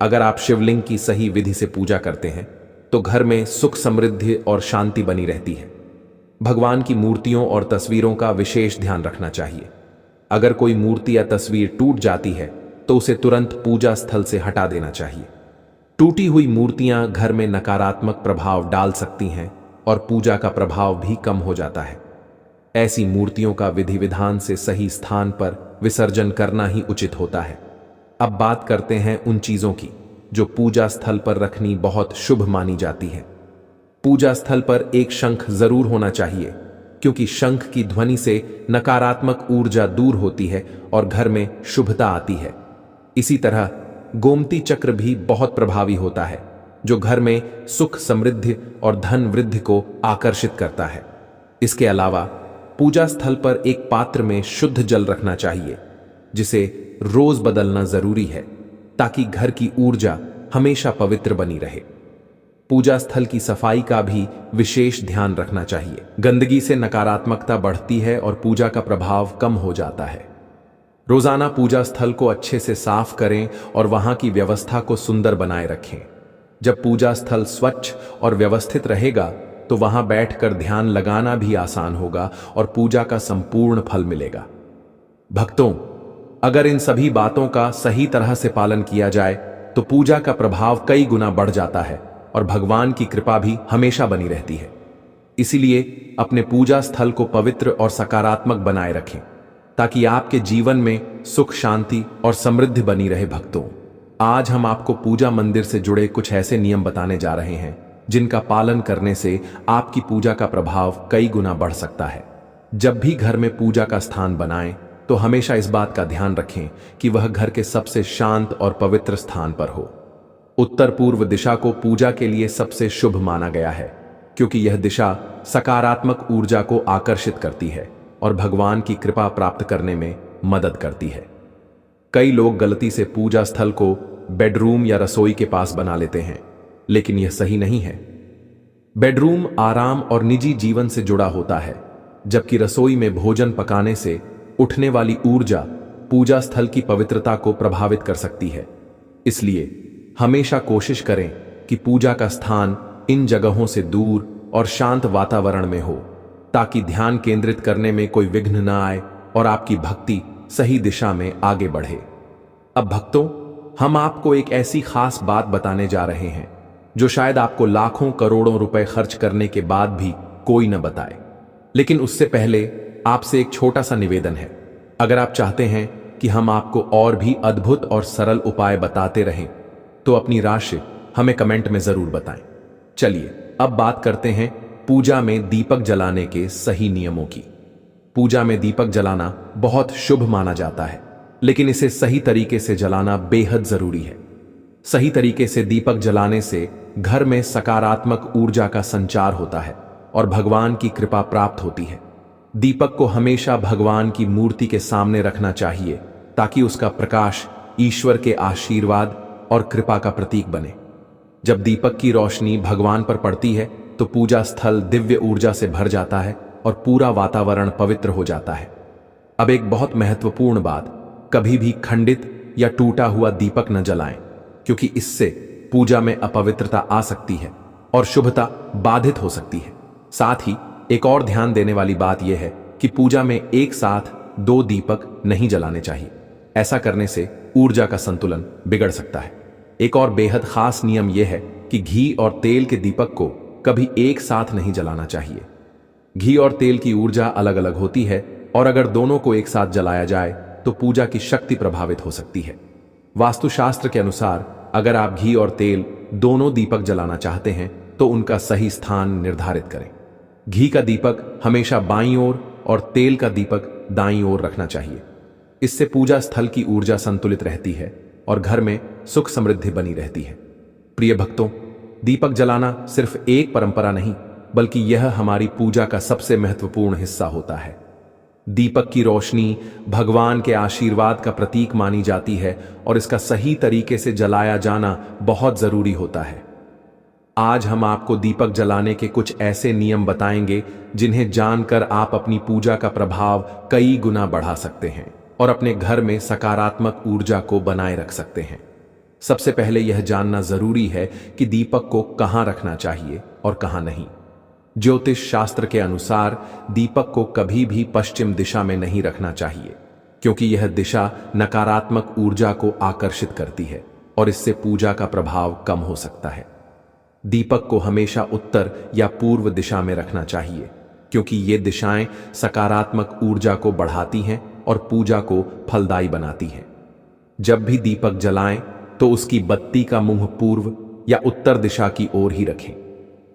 अगर आप शिवलिंग की सही विधि से पूजा करते हैं तो घर में सुख, समृद्धि और शांति बनी रहती है। भगवान की मूर्तियों और तस्वीरों का विशेष ध्यान रखना चाहिए। अगर कोई मूर्ति या तस्वीर टूट जाती है तो उसे तुरंत पूजा स्थल से हटा देना चाहिए। टूटी हुई मूर्तियां घर में नकारात्मक प्रभाव डाल सकती हैं और पूजा का प्रभाव भी कम हो जाता है। ऐसी मूर्तियों का विधि विधान से सही स्थान पर विसर्जन करना ही उचित होता है। अब बात करते हैं उन चीजों की जो पूजा स्थल पर रखनी बहुत शुभ मानी जाती है। पूजा स्थल पर एक शंख जरूर होना चाहिए, क्योंकि शंख की ध्वनि से नकारात्मक ऊर्जा दूर होती है और घर में शुभता आती है। इसी तरह गोमती चक्र भी बहुत प्रभावी होता है, जो घर में सुख, समृद्धि और धन वृद्धि को आकर्षित करता है। इसके अलावा पूजा स्थल पर एक पात्र में शुद्ध जल रखना चाहिए, जिसे रोज बदलना जरूरी है ताकि घर की ऊर्जा हमेशा पवित्र बनी रहे। पूजा स्थल की सफाई का भी विशेष ध्यान रखना चाहिए। गंदगी से नकारात्मकता बढ़ती है और पूजा का प्रभाव कम हो जाता है। रोजाना पूजा स्थल को अच्छे से साफ करें और वहां की व्यवस्था को सुंदर बनाए रखें। जब पूजा स्थल स्वच्छ और व्यवस्थित रहेगा तो वहां बैठकर ध्यान लगाना भी आसान होगा और पूजा का संपूर्ण फल मिलेगा। भक्तों, अगर इन सभी बातों का सही तरह से पालन किया जाए तो पूजा का प्रभाव कई गुना बढ़ जाता है और भगवान की कृपा भी हमेशा बनी रहती है। इसीलिए अपने पूजा स्थल को पवित्र और सकारात्मक बनाए रखें ताकि आपके जीवन में सुख, शांति और समृद्धि बनी रहे। भक्तों, आज हम आपको पूजा मंदिर से जुड़े कुछ ऐसे नियम बताने जा रहे हैं जिनका पालन करने से आपकी पूजा का प्रभाव कई गुना बढ़ सकता है। जब भी घर में पूजा का स्थान बनाएं तो हमेशा इस बात का ध्यान रखें कि वह घर के सबसे शांत और पवित्र स्थान पर हो। उत्तर पूर्व दिशा को पूजा के लिए सबसे शुभ माना गया है, क्योंकि यह दिशा सकारात्मक ऊर्जा को आकर्षित करती है और भगवान की कृपा प्राप्त करने में मदद करती है। कई लोग गलती से पूजा स्थल को बेडरूम या रसोई के पास बना लेते हैं, लेकिन यह सही नहीं है। बेडरूम आराम और निजी जीवन से जुड़ा होता है, जबकि रसोई में भोजन पकाने से उठने वाली ऊर्जा पूजा स्थल की पवित्रता को प्रभावित कर सकती है। इसलिए हमेशा कोशिश करें कि पूजा का स्थान इन जगहों से दूर और शांत वातावरण में हो, ताकि ध्यान केंद्रित करने में कोई विघ्न न आए और आपकी भक्ति सही दिशा में आगे बढ़े। अब भक्तों, हम आपको एक ऐसी खास बात बताने जा रहे हैं जो शायद आपको लाखों करोड़ों रुपए खर्च करने के बाद भी कोई न बताए। लेकिन उससे पहले आपसे एक छोटा सा निवेदन है। अगर आप चाहते हैं कि हम आपको और भी अद्भुत और सरल उपाय बताते रहें तो अपनी राशि हमें कमेंट में जरूर बताएं। चलिए अब बात करते हैं पूजा में दीपक जलाने के सही नियमों की। पूजा में दीपक जलाना बहुत शुभ माना जाता है, लेकिन इसे सही तरीके से जलाना बेहद जरूरी है। सही तरीके से दीपक जलाने से घर में सकारात्मक ऊर्जा का संचार होता है और भगवान की कृपा प्राप्त होती है। दीपक को हमेशा भगवान की मूर्ति के सामने रखना चाहिए ताकि उसका प्रकाश ईश्वर के आशीर्वाद और कृपा का प्रतीक बने। जब दीपक की रोशनी भगवान पर पड़ती है तो पूजा स्थल दिव्य ऊर्जा से भर जाता है और पूरा वातावरण पवित्र हो जाता है। अब एक बहुत महत्वपूर्ण बात, कभी भी खंडित या टूटा हुआ दीपक न जलाएं, क्योंकि इससे पूजा में अपवित्रता आ सकती है और शुभता बाधित हो सकती है। साथ ही एक और ध्यान देने वाली बात यह है कि पूजा में एक साथ 2 दीपक नहीं जलाने चाहिए। ऐसा करने से ऊर्जा का संतुलन बिगड़ सकता है। एक और बेहद खास नियम यह है कि घी और तेल के दीपक को कभी एक साथ नहीं जलाना चाहिए। घी और तेल की ऊर्जा अलग अलग होती है और अगर दोनों को एक साथ जलाया जाए तो पूजा की शक्ति प्रभावित हो सकती है। वास्तुशास्त्र के अनुसार अगर आप घी और तेल दोनों दीपक जलाना चाहते हैं तो उनका सही स्थान निर्धारित करें। घी का दीपक हमेशा बाईं ओर और तेल का दीपक दाईं ओर रखना चाहिए। इससे पूजा स्थल की ऊर्जा संतुलित रहती है और घर में सुख समृद्धि बनी रहती है। प्रिय भक्तों, दीपक जलाना सिर्फ एक परंपरा नहीं, बल्कि यह हमारी पूजा का सबसे महत्वपूर्ण हिस्सा होता है। दीपक की रोशनी भगवान के आशीर्वाद का प्रतीक मानी जाती है और इसका सही तरीके से जलाया जाना बहुत जरूरी होता है। आज हम आपको दीपक जलाने के कुछ ऐसे नियम बताएंगे जिन्हें जानकर आप अपनी पूजा का प्रभाव कई गुना बढ़ा सकते हैं और अपने घर में सकारात्मक ऊर्जा को बनाए रख सकते हैं। सबसे पहले यह जानना जरूरी है कि दीपक को कहां रखना चाहिए और कहां नहीं। ज्योतिष शास्त्र के अनुसार दीपक को कभी भी पश्चिम दिशा में नहीं रखना चाहिए, क्योंकि यह दिशा नकारात्मक ऊर्जा को आकर्षित करती है और इससे पूजा का प्रभाव कम हो सकता है। दीपक को हमेशा उत्तर या पूर्व दिशा में रखना चाहिए, क्योंकि ये दिशाएं सकारात्मक ऊर्जा को बढ़ाती हैं और पूजा को फलदायी बनाती हैं। जब भी दीपक जलाएं तो उसकी बत्ती का मुंह पूर्व या उत्तर दिशा की ओर ही रखें।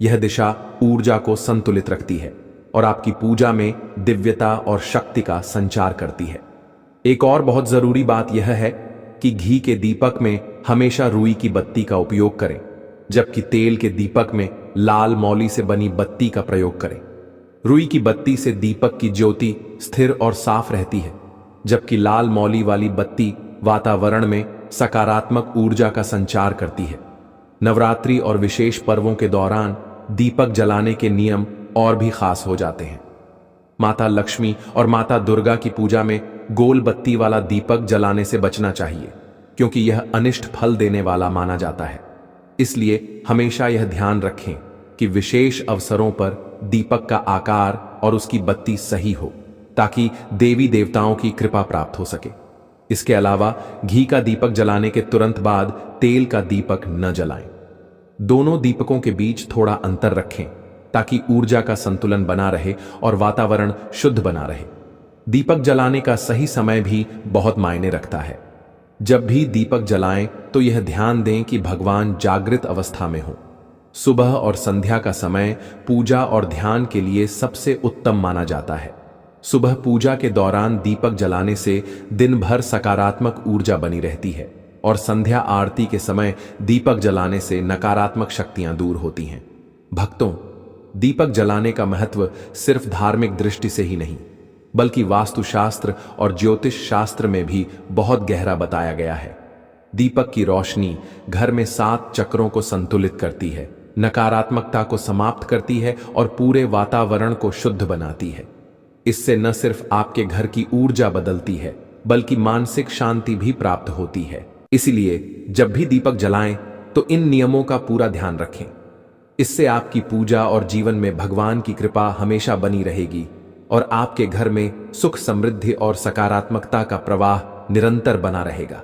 यह दिशा ऊर्जा को संतुलित रखती है और आपकी पूजा में दिव्यता और शक्ति का संचार करती है। एक और बहुत जरूरी बात यह है कि घी के दीपक में हमेशा रुई की बत्ती का उपयोग करें, जबकि तेल के दीपक में लाल मौली से बनी बत्ती का प्रयोग करें। रुई की बत्ती से दीपक की ज्योति स्थिर और साफ रहती है, जबकि लाल मौली वाली बत्ती वातावरण में सकारात्मक ऊर्जा का संचार करती है। नवरात्रि और विशेष पर्वों के दौरान दीपक जलाने के नियम और भी खास हो जाते हैं। माता लक्ष्मी और माता दुर्गा की पूजा में गोल बत्ती वाला दीपक जलाने से बचना चाहिए, क्योंकि यह अनिष्ट फल देने वाला माना जाता है। इसलिए हमेशा यह ध्यान रखें कि विशेष अवसरों पर दीपक का आकार और उसकी बत्ती सही हो, ताकि देवी देवताओं की कृपा प्राप्त हो सके। इसके अलावा घी का दीपक जलाने के तुरंत बाद तेल का दीपक न जलाएं। दोनों दीपकों के बीच थोड़ा अंतर रखें ताकि ऊर्जा का संतुलन बना रहे और वातावरण शुद्ध बना रहे। दीपक जलाने का सही समय भी बहुत मायने रखता है। जब भी दीपक जलाएं तो यह ध्यान दें कि भगवान जागृत अवस्था में हो। सुबह और संध्या का समय पूजा और ध्यान के लिए सबसे उत्तम माना जाता है। सुबह पूजा के दौरान दीपक जलाने से दिन भर सकारात्मक ऊर्जा बनी रहती है और संध्या आरती के समय दीपक जलाने से नकारात्मक शक्तियां दूर होती हैं। भक्तों, दीपक जलाने का महत्व सिर्फ धार्मिक दृष्टि से ही नहीं, बल्कि वास्तुशास्त्र और ज्योतिष शास्त्र में भी बहुत गहरा बताया गया है। दीपक की रोशनी घर में 7 चक्रों को संतुलित करती है, नकारात्मकता को समाप्त करती है और पूरे वातावरण को शुद्ध बनाती है। इससे न सिर्फ आपके घर की ऊर्जा बदलती है, बल्कि मानसिक शांति भी प्राप्त होती है। इसलिए जब भी दीपक जलाएं तो इन नियमों का पूरा ध्यान रखें। इससे आपकी पूजा और जीवन में भगवान की कृपा हमेशा बनी रहेगी और आपके घर में सुख, समृद्धि और सकारात्मकता का प्रवाह निरंतर बना रहेगा।